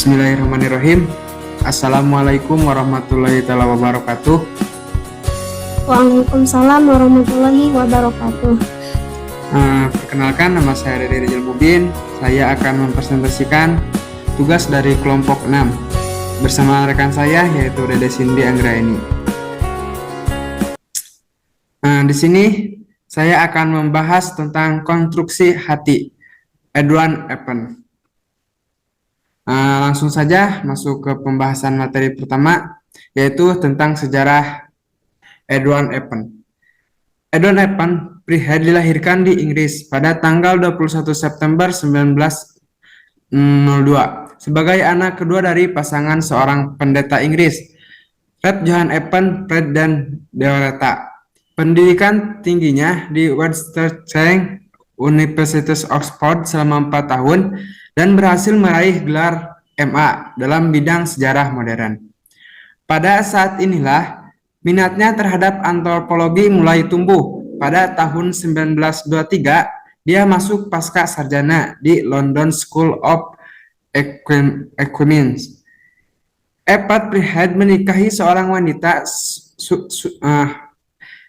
Bismillahirrahmanirrahim. Assalamualaikum warahmatullahi wabarakatuh. Waalaikumsalam warahmatullahi wabarakatuh. Perkenalkan, nama saya Dede Rizal Mubin. Saya akan mempresentasikan tugas dari kelompok 6 bersama rekan saya yaitu Dede Cindy Anggraeni. Di sini saya akan membahas tentang konstruksi hati Edward Eppen. Langsung saja masuk ke pembahasan materi pertama, yaitu tentang sejarah Edward Eppen. Edward Eppen Prihead dilahirkan di Inggris pada tanggal 21 September 1902 sebagai anak kedua dari pasangan seorang pendeta Inggris, Rev Johann Eppen Pratt dan Deoretta. Pendidikan tingginya di Western University Oxford selama 4 tahun dan berhasil meraih gelar MA dalam bidang sejarah modern. Pada saat inilah minatnya terhadap antropologi mulai tumbuh. Pada tahun 1923, dia masuk pasca sarjana di London School of Economics. Edward Prihead menikahi seorang wanita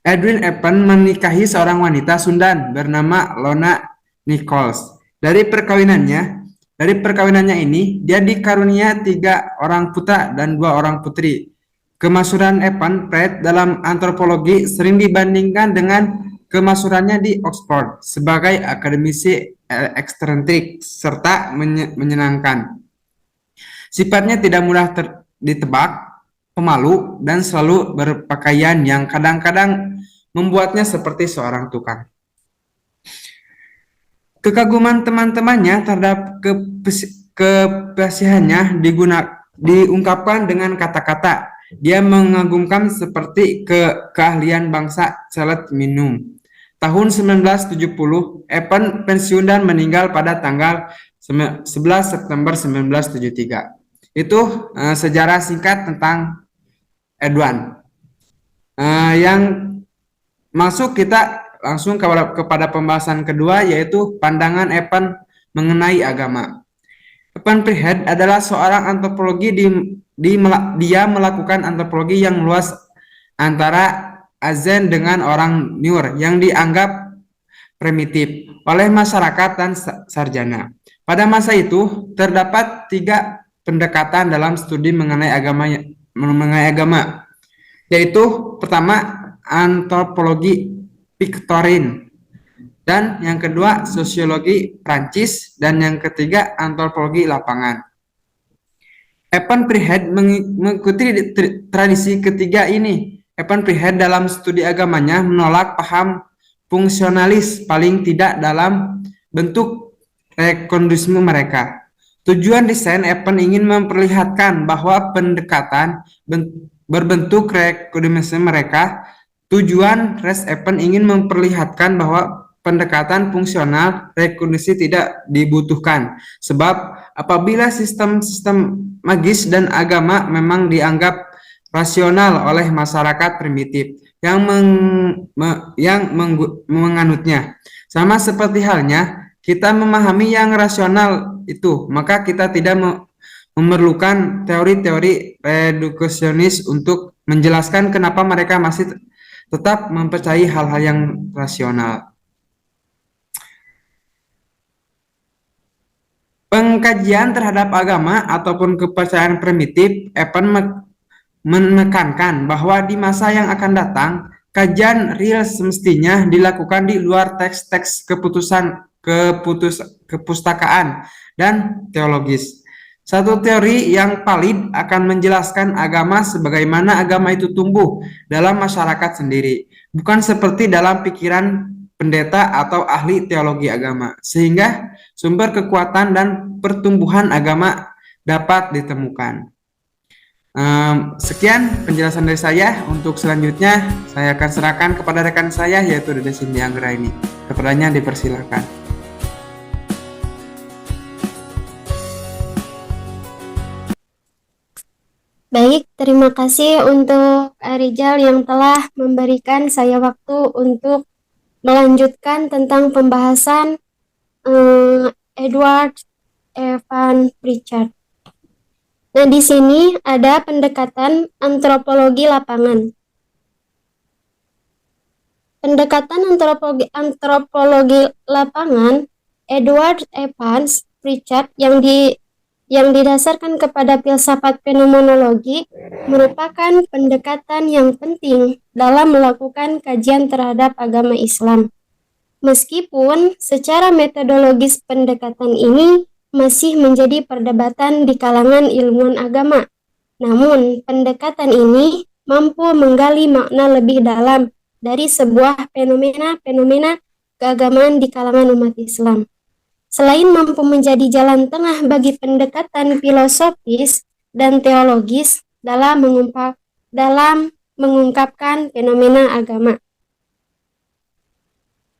Edwin Eppen menikahi seorang wanita Sundan bernama Lona Nichols. Dari perkawinannya ini, dia dikarunia 3 orang putra dan 2 orang putri. Kemasyhuran Eppen Pratt dalam antropologi sering dibandingkan dengan kemasyhurannya di Oxford sebagai akademisi eksentrik serta menyenangkan. Sifatnya tidak mudah ditebak, pemalu, dan selalu berpakaian yang kadang-kadang membuatnya seperti seorang tukang. Kekaguman teman-temannya terhadap kefasihannya diungkapkan dengan kata-kata. Dia mengagumkan seperti keahlian bangsa Celet Minum. Tahun 1970, Eppen pensiun dan meninggal pada tanggal 11 September 1973. Itu sejarah singkat tentang Edward. Yang masuk kita langsung kepada pembahasan kedua, yaitu pandangan Eppen mengenai agama. Eppen Prihead adalah seorang antropologi dia melakukan antropologi yang luas antara Azen dengan orang Nur yang dianggap primitif oleh masyarakat dan sarjana. Pada masa itu terdapat 3 pendekatan dalam studi mengenai agama, yaitu pertama antropologi Victorine, dan yang kedua sosiologi Prancis, dan yang ketiga antropologi lapangan. Eppen Prihead mengikuti tradisi ketiga ini. Eppen Prihead dalam studi agamanya menolak paham fungsionalis, paling tidak dalam bentuk rekonduisme mereka. Tujuan desain Eppen ingin memperlihatkan bahwa pendekatan berbentuk rekonduisme mereka. Tujuan Res Eppen ingin memperlihatkan bahwa pendekatan fungsional rekonduisi tidak dibutuhkan, sebab apabila sistem-sistem magis dan agama memang dianggap rasional oleh masyarakat primitif yang menganutnya. Sama seperti halnya kita memahami yang rasional itu, maka kita tidak memerlukan teori-teori reduksionis untuk menjelaskan kenapa mereka masih tetap mempercayai hal-hal yang rasional. Pengkajian terhadap agama ataupun kepercayaan primitif, Eppen menekankan bahwa di masa yang akan datang, kajian real semestinya dilakukan di luar teks-teks kepustakaan dan teologis. Satu teori yang valid akan menjelaskan agama sebagaimana agama itu tumbuh dalam masyarakat sendiri, bukan seperti dalam pikiran pendeta atau ahli teologi agama, sehingga sumber kekuatan dan pertumbuhan agama dapat ditemukan. Sekian penjelasan dari saya. Untuk selanjutnya saya akan serahkan kepada rekan saya yaitu Dede Cindy Anggraeni. Kepadanya dipersilakan. Baik, terima kasih untuk Rizal yang telah memberikan saya waktu untuk melanjutkan tentang pembahasan Edward Evan Pritchard. Nah, di sini ada pendekatan antropologi lapangan. Pendekatan antropologi lapangan Edward Evans Pritchard yang didasarkan kepada filsafat fenomenologi merupakan pendekatan yang penting dalam melakukan kajian terhadap agama Islam. Meskipun secara metodologis pendekatan ini masih menjadi perdebatan di kalangan ilmuwan agama, namun pendekatan ini mampu menggali makna lebih dalam dari sebuah fenomena-fenomena keagamaan di kalangan umat Islam. Selain mampu menjadi jalan tengah bagi pendekatan filosofis dan teologis dalam mengungkapkan fenomena agama.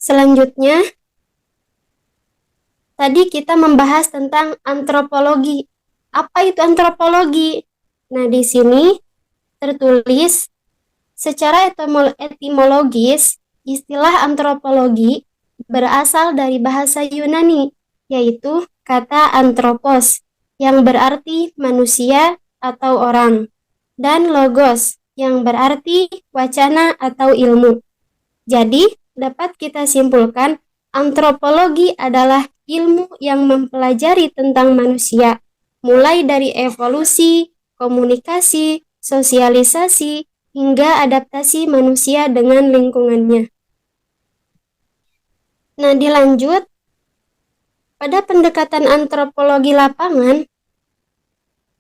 Selanjutnya, tadi kita membahas tentang antropologi. Apa itu antropologi? Nah, di sini tertulis secara etimologis, istilah antropologi berasal dari bahasa Yunani, yaitu kata anthropos, yang berarti manusia atau orang, dan logos, yang berarti wacana atau ilmu. Jadi, dapat kita simpulkan, antropologi adalah ilmu yang mempelajari tentang manusia, mulai dari evolusi, komunikasi, sosialisasi, hingga adaptasi manusia dengan lingkungannya. Nah, dilanjut, pada pendekatan antropologi lapangan,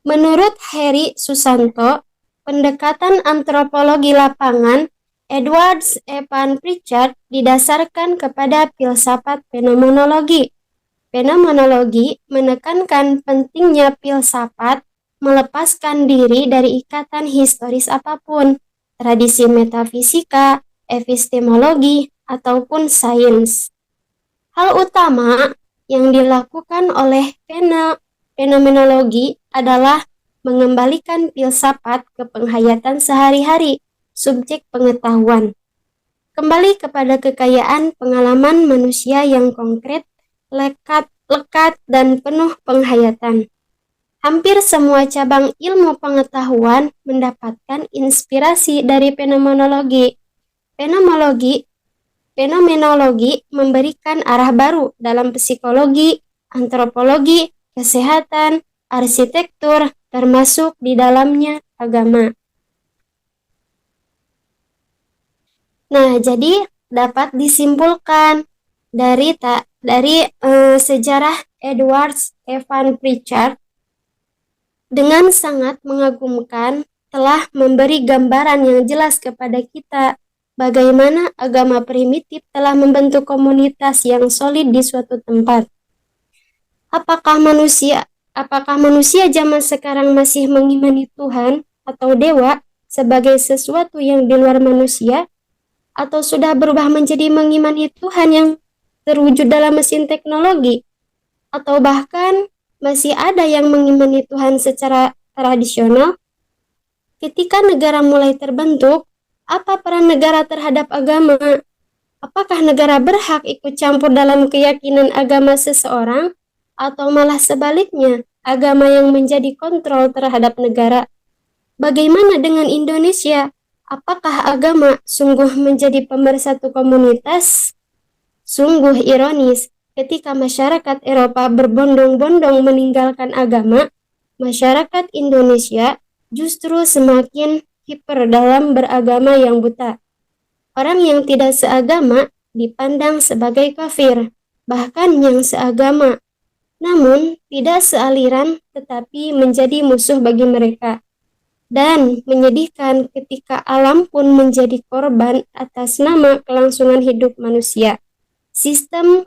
menurut Heri Susanto, pendekatan antropologi lapangan Edward Evans Pritchard didasarkan kepada filsafat fenomenologi. Fenomenologi menekankan pentingnya filsafat melepaskan diri dari ikatan historis apapun, tradisi metafisika, epistemologi, ataupun sains. Hal utama yang dilakukan oleh fenomenologi adalah mengembalikan filsafat ke penghayatan sehari-hari, subjek pengetahuan. Kembali kepada kekayaan pengalaman manusia yang konkret, lekat, dan penuh penghayatan. Hampir semua cabang ilmu pengetahuan mendapatkan inspirasi dari fenomenologi. Fenomenologi memberikan arah baru dalam psikologi, antropologi, kesehatan, arsitektur, termasuk di dalamnya agama. Nah, jadi dapat disimpulkan dari sejarah Edward Evans Pritchard dengan sangat mengagumkan telah memberi gambaran yang jelas kepada kita bagaimana agama primitif telah membentuk komunitas yang solid di suatu tempat. Apakah manusia zaman sekarang masih mengimani Tuhan atau dewa sebagai sesuatu yang di luar manusia, atau sudah berubah menjadi mengimani Tuhan yang terwujud dalam mesin teknologi, atau bahkan masih ada yang mengimani Tuhan secara tradisional? Ketika negara mulai terbentuk, apa peran negara terhadap agama? Apakah negara berhak ikut campur dalam keyakinan agama seseorang, atau malah sebaliknya, agama yang menjadi kontrol terhadap negara? Bagaimana dengan Indonesia? Apakah agama sungguh menjadi pemersatu komunitas? Sungguh ironis, ketika masyarakat Eropa berbondong-bondong meninggalkan agama, masyarakat Indonesia justru semakin hiper dalam beragama yang buta. Orang yang tidak seagama dipandang sebagai kafir, bahkan yang seagama, namun tidak sealiran tetapi menjadi musuh bagi mereka. Dan menyedihkan ketika alam pun menjadi korban atas nama kelangsungan hidup manusia. Sistem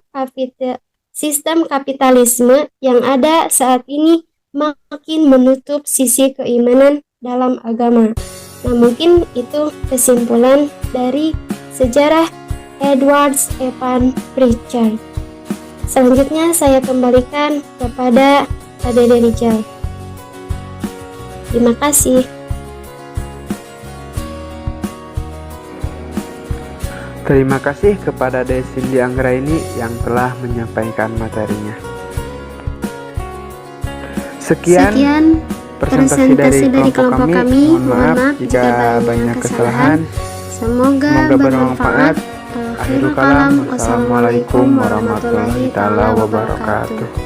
kapitalisme yang ada saat ini makin menutup sisi keimanan dalam agama. Nah, mungkin itu kesimpulan dari sejarah Edward Evans Pritchard. Selanjutnya saya kembalikan kepada Adede Rijal. Terima kasih. Terima kasih kepada Cindy Anggraini yang telah menyampaikan materinya. Sekian presentasi dari kelompok kami. Mohon maaf jika banyak kesalahan. Semoga bermanfaat. Akhirul kalam, wassalamualaikum warahmatullahi taala wabarakatuh.